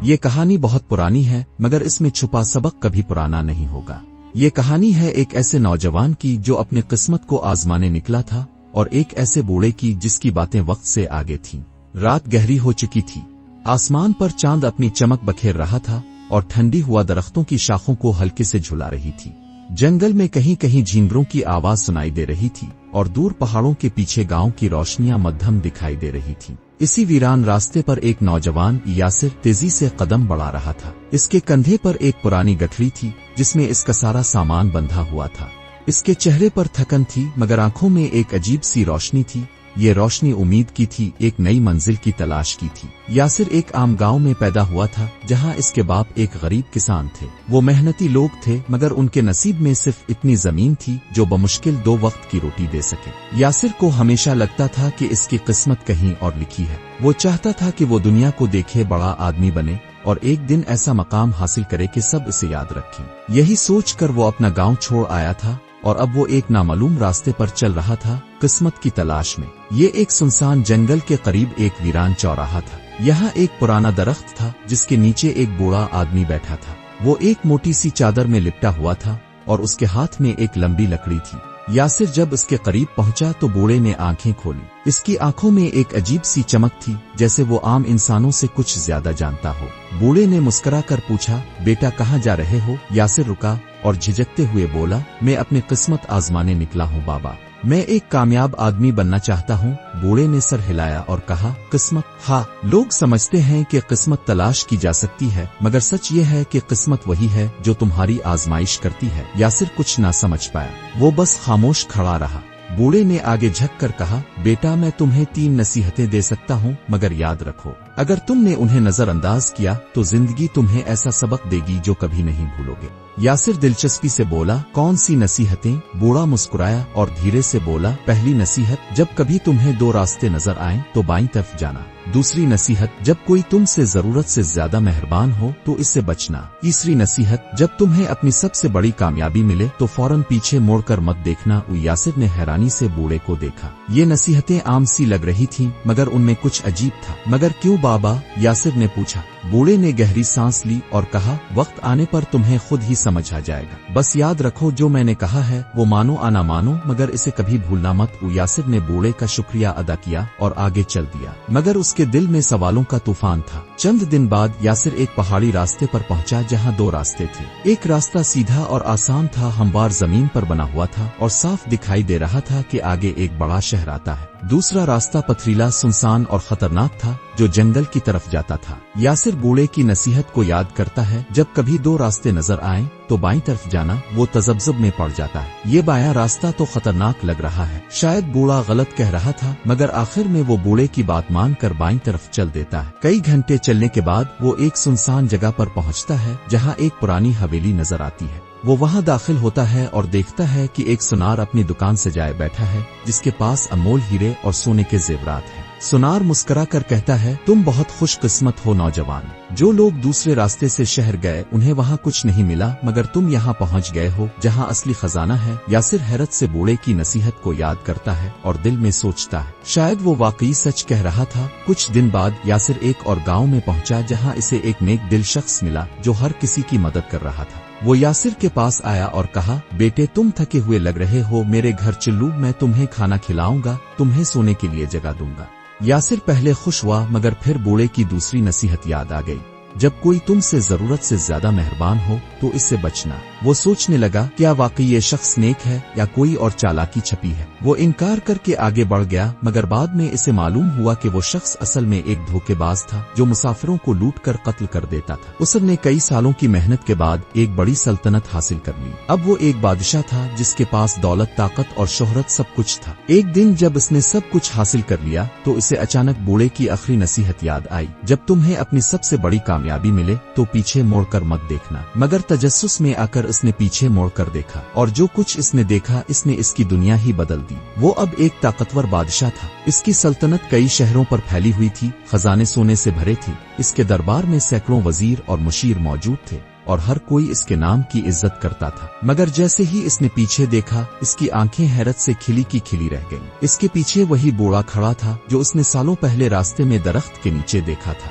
یہ کہانی بہت پرانی ہے مگر اس میں چھپا سبق کبھی پرانا نہیں ہوگا۔ یہ کہانی ہے ایک ایسے نوجوان کی جو اپنی قسمت کو آزمانے نکلا تھا، اور ایک ایسے بوڑھے کی جس کی باتیں وقت سے آگے تھیں۔ رات گہری ہو چکی تھی، آسمان پر چاند اپنی چمک بکھیر رہا تھا اور ٹھنڈی ہوا درختوں کی شاخوں کو ہلکے سے جھلا رہی تھی۔ جنگل میں کہیں کہیں جھینگروں کی آواز سنائی دے رہی تھی اور دور پہاڑوں کے پیچھے گاؤں کی روشنیاں مدھم دکھائی دے رہی تھیں۔ اسی ویران راستے پر ایک نوجوان یاسر تیزی سے قدم بڑھا رہا تھا۔ اس کے کندھے پر ایک پرانی گٹھڑی تھی جس میں اس کا سارا سامان بندھا ہوا تھا۔ اس کے چہرے پر تھکن تھی مگر آنکھوں میں ایک عجیب سی روشنی تھی۔ یہ روشنی امید کی تھی، ایک نئی منزل کی تلاش کی تھی۔ یاسر ایک عام گاؤں میں پیدا ہوا تھا جہاں اس کے باپ ایک غریب کسان تھے۔ وہ محنتی لوگ تھے مگر ان کے نصیب میں صرف اتنی زمین تھی جو بمشکل 2 وقت کی روٹی دے سکے۔ یاسر کو ہمیشہ لگتا تھا کہ اس کی قسمت کہیں اور لکھی ہے۔ وہ چاہتا تھا کہ وہ دنیا کو دیکھے، بڑا آدمی بنے اور ایک دن ایسا مقام حاصل کرے کہ سب اسے یاد رکھیں۔ یہی سوچ کر وہ اپنا گاؤں چھوڑ آیا تھا اور اب وہ ایک نامعلوم راستے پر چل رہا تھا، قسمت کی تلاش میں۔ یہ ایک سنسان جنگل کے قریب ایک ویران چوراہا تھا۔ یہاں ایک پرانا درخت تھا جس کے نیچے ایک بوڑھا آدمی بیٹھا تھا۔ وہ ایک موٹی سی چادر میں لپٹا ہوا تھا اور اس کے ہاتھ میں ایک لمبی لکڑی تھی۔ یاسر جب اس کے قریب پہنچا تو بوڑھے نے آنکھیں کھولی۔ اس کی آنکھوں میں ایک عجیب سی چمک تھی جیسے وہ عام انسانوں سے کچھ زیادہ جانتا ہو۔ بوڑھے نے مسکرا کر پوچھا، بیٹا کہاں جا رہے ہو؟ یاسر رکا اور جھجکتے ہوئے بولا، میں اپنی قسمت آزمانے نکلا ہوں بابا، میں ایک کامیاب آدمی بننا چاہتا ہوں۔ بوڑھے نے سر ہلایا اور کہا، قسمت؟ ہاں، لوگ سمجھتے ہیں کہ قسمت تلاش کی جا سکتی ہے مگر سچ یہ ہے کہ قسمت وہی ہے جو تمہاری آزمائش کرتی ہے۔ یاسر کچھ نہ سمجھ پایا، وہ بس خاموش کھڑا رہا۔ بوڑھے نے آگے جھک کر کہا، بیٹا میں تمہیں 3 نصیحتیں دے سکتا ہوں مگر یاد رکھو، اگر تم نے انہیں نظر انداز کیا تو زندگی تمہیں ایسا سبق دے گی جو کبھی نہیں بھولو گے۔ یاسر دلچسپی سے بولا، کون سی نصیحتیں؟ بوڑھا مسکرایا اور دھیرے سے بولا، پہلی نصیحت، جب کبھی تمہیں 2 راستے نظر آئیں تو بائیں طرف جانا۔ دوسری نصیحت، جب کوئی تم سے ضرورت سے زیادہ مہربان ہو تو اس سے بچنا۔ تیسری نصیحت، جب تمہیں اپنی سب سے بڑی کامیابی ملے تو فوراً پیچھے موڑ کر مت دیکھنا۔ یاسر نے حیرانی سے بوڑھے کو دیکھا۔ یہ نصیحتیں عام سی لگ رہی تھیں مگر ان میں کچھ عجیب تھا۔ مگر کیوں بابا؟ یاسر نے پوچھا۔ بوڑھے نے گہری سانس لی اور کہا، وقت آنے پر تمہیں خود ہی سمجھ آ جائے گا، بس یاد رکھو جو میں نے کہا ہے وہ مانو آنا مانو مگر اسے کبھی بھولنا مت۔ یاسر نے بوڑھے کا شکریہ ادا کیا اور آگے چل دیا مگر اس کے دل میں سوالوں کا طوفان تھا۔ چند دن بعد یاسر ایک پہاڑی راستے پر پہنچا جہاں 2 راستے تھے۔ ایک راستہ سیدھا اور آسان تھا، ہموار زمین پر بنا ہوا تھا اور صاف دکھائی دے رہا تھا کہ آگے ایک بڑا شہر آتا ہے۔ دوسرا راستہ پتھریلا، سنسان اور خطرناک تھا جو جنگل کی طرف جاتا تھا۔ یاسر بوڑھے کی نصیحت کو یاد کرتا ہے، جب کبھی 2 راستے نظر آئیں تو بائیں طرف جانا۔ وہ تذبذب میں پڑ جاتا ہے، یہ بایاں راستہ تو خطرناک لگ رہا ہے، شاید بوڑھا غلط کہہ رہا تھا مگر آخر میں وہ بوڑھے کی بات مان کر بائیں طرف چل دیتا ہے۔ کئی گھنٹے چلنے کے بعد وہ ایک سنسان جگہ پر پہنچتا ہے جہاں ایک پرانی حویلی نظر آتی ہے۔ وہ وہاں داخل ہوتا ہے اور دیکھتا ہے کہ ایک سونار اپنی دکان سجائے بیٹھا ہے جس کے پاس انمول ہیرے اور سونے کے زیورات ہیں۔ سونار مسکرا کر کہتا ہے، تم بہت خوش قسمت ہو نوجوان، جو لوگ دوسرے راستے سے شہر گئے انہیں وہاں کچھ نہیں ملا مگر تم یہاں پہنچ گئے ہو جہاں اصلی خزانہ ہے۔ یاسر حیرت سے بوڑھے کی نصیحت کو یاد کرتا ہے اور دل میں سوچتا ہے، شاید وہ واقعی سچ کہہ رہا تھا۔ کچھ دن بعد یاسر ایک اور گاؤں میں پہنچا جہاں اسے ایک نیک دل شخص ملا جو ہر کسی کی مدد کر رہا تھا۔ وہ یاسر کے پاس آیا اور کہا، بیٹے تم تھکے ہوئے لگ رہے ہو، میرے گھر چلو، میں تمہیں کھانا کھلاؤں گا، تمہیں سونے کے لیے جگہ دوں گا۔ یاسر پہلے خوش ہوا مگر پھر بوڑھے کی دوسری نصیحت یاد آ گئی، جب کوئی تم سے ضرورت سے زیادہ مہربان ہو تو اس سے بچنا۔ وہ سوچنے لگا، کیا واقعی یہ شخص نیک ہے یا کوئی اور چالاکی چھپی ہے؟ وہ انکار کر کے آگے بڑھ گیا مگر بعد میں اسے معلوم ہوا کہ وہ شخص اصل میں ایک دھوکے باز تھا جو مسافروں کو لوٹ کر قتل کر دیتا تھا۔ اس نے کئی سالوں کی محنت کے بعد ایک بڑی سلطنت حاصل کر لی۔ اب وہ ایک بادشاہ تھا جس کے پاس دولت، طاقت اور شہرت سب کچھ تھا۔ ایک دن جب اس نے سب کچھ حاصل کر لیا تو اسے اچانک بوڑھے کی آخری نصیحت یاد آئی، جب تمہیں اپنی سب سے بڑی کامیابی ملے تو پیچھے موڑ کر مت دیکھنا۔ مگر تجسس میں آ کر اس نے پیچھے موڑ کر دیکھا اور جو کچھ اس نے دیکھا اس نے اس کی دنیا ہی بدل دی۔ وہ اب ایک طاقتور بادشاہ تھا، اس کی سلطنت کئی شہروں پر پھیلی ہوئی تھی، خزانے سونے سے بھرے تھے، اس کے دربار میں سینکڑوں وزیر اور مشیر موجود تھے اور ہر کوئی اس کے نام کی عزت کرتا تھا۔ مگر جیسے ہی اس نے پیچھے دیکھا اس کی آنکھیں حیرت سے کھلی کی کھلی رہ گئیں۔ اس کے پیچھے وہی بوڑھا کھڑا تھا جو اس نے سالوں پہلے راستے میں درخت کے نیچے دیکھا تھا۔